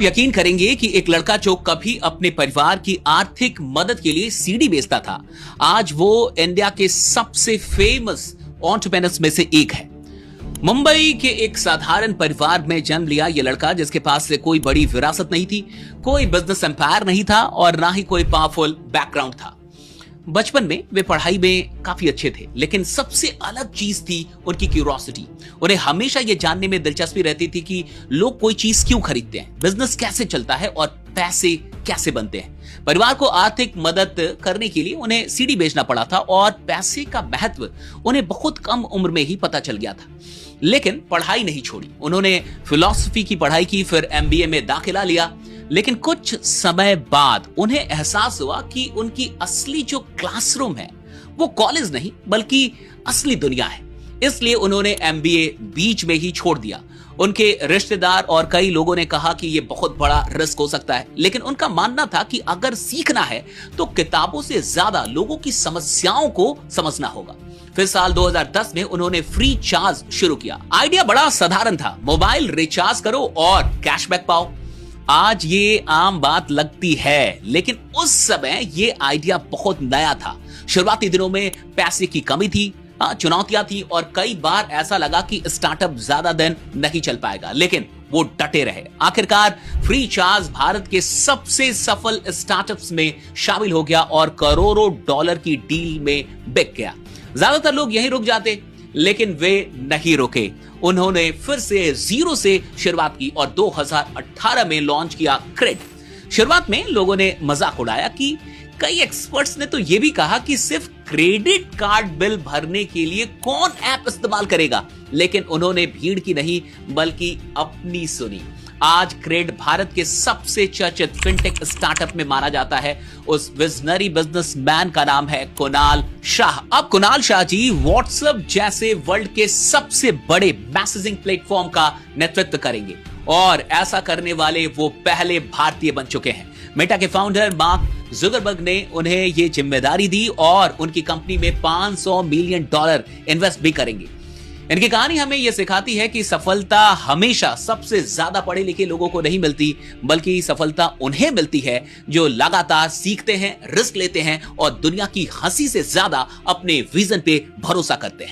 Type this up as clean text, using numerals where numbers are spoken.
आप यकीन करेंगे कि एक लड़का जो कभी अपने परिवार की आर्थिक मदद के लिए सीडी बेचता था, आज वो इंडिया के सबसे फेमस एंटरप्रेन्योर्स में से एक है। मुंबई के एक साधारण परिवार में जन्म लिया ये लड़का, जिसके पास से कोई बड़ी विरासत नहीं थी, कोई बिजनेस एम्पायर नहीं था और ना ही कोई पावरफुल बैकग्राउंड था। बचपन में वे पढ़ाई में काफी अच्छे थे, लेकिन सबसे अलग चीज थी उनकी क्यूरियोसिटी। उन्हें हमेशा यह जानने में दिलचस्पी रहती थी कि लोग कोई चीज क्यों खरीदते हैं, बिजनेस कैसे चलता है और पैसे कैसे बनते हैं। परिवार को आर्थिक मदद करने के लिए उन्हें सीडी बेचना पड़ा था और पैसे का महत्व उन्हें बहुत कम उम्र में ही पता चल गया था। लेकिन पढ़ाई नहीं छोड़ी, उन्होंने फिलॉसफी की पढ़ाई की, फिर एमबीए में दाखिला लिया। लेकिन कुछ समय बाद उन्हें एहसास हुआ कि उनकी असली जो क्लासरूम है वो कॉलेज नहीं बल्कि असली दुनिया है। इसलिए उन्होंने एमबीए बीच में ही छोड़ दिया। उनके रिश्तेदार और कई लोगों ने कहा कि यह बहुत बड़ा रिस्क हो सकता है, लेकिन उनका मानना था कि अगर सीखना है तो किताबों से ज्यादा लोगों की समस्याओं को समझना होगा। फिर साल 2010 में उन्होंने फ्री चार्ज शुरू किया। आइडिया बड़ा साधारण था, मोबाइल रिचार्ज करो और कैशबैक पाओ। आज ये आम बात लगती है, लेकिन उस समय ये आइडिया बहुत नया था। शुरुआती दिनों में पैसे की कमी थी, चुनौतियां थी और कई बार ऐसा लगा कि स्टार्टअप ज्यादा दिन नहीं चल पाएगा, लेकिन वो डटे रहे। आखिरकार फ्री चार्ज भारत के सबसे सफल स्टार्टअप्स में शामिल हो गया और करोड़ों डॉलर की डील में बिक गया। ज्यादातर लोग यहीं रुक जाते, लेकिन वे नहीं रुके। उन्होंने फिर से जीरो से शुरुआत की और 2018 में लॉन्च किया क्रेड। शुरुआत में लोगों ने मजाक उड़ाया कि कई एक्सपर्ट्स ने तो यह भी कहा कि सिर्फ क्रेडिट कार्ड बिल भरने के लिए कौन ऐप इस्तेमाल करेगा, लेकिन उन्होंने भीड़ की नहीं बल्कि अपनी सुनी। आज क्रेड भारत के सबसे चर्चित फिनटेक स्टार्टअप में माना जाता है। उस विजनरी बिजनेसमैन का नाम है कुणाल शाह। अब कुणाल शाह जी व्हाट्सएप जैसे वर्ल्ड के सबसे बड़े मैसेजिंग प्लेटफॉर्म का नेतृत्व करेंगे और ऐसा करने वाले वो पहले भारतीय बन चुके हैं। मेटा के फाउंडर मार्क जुकरबर्ग ने उन्हें ये जिम्मेदारी दी और उनकी कंपनी में $500 मिलियन इन्वेस्ट भी करेंगे। इनकी कहानी हमें यह सिखाती है कि सफलता हमेशा सबसे ज्यादा पढ़े लिखे लोगों को नहीं मिलती, बल्कि सफलता उन्हें मिलती है जो लगातार सीखते हैं, रिस्क लेते हैं और दुनिया की हंसी से ज्यादा अपने विजन पे भरोसा करते हैं।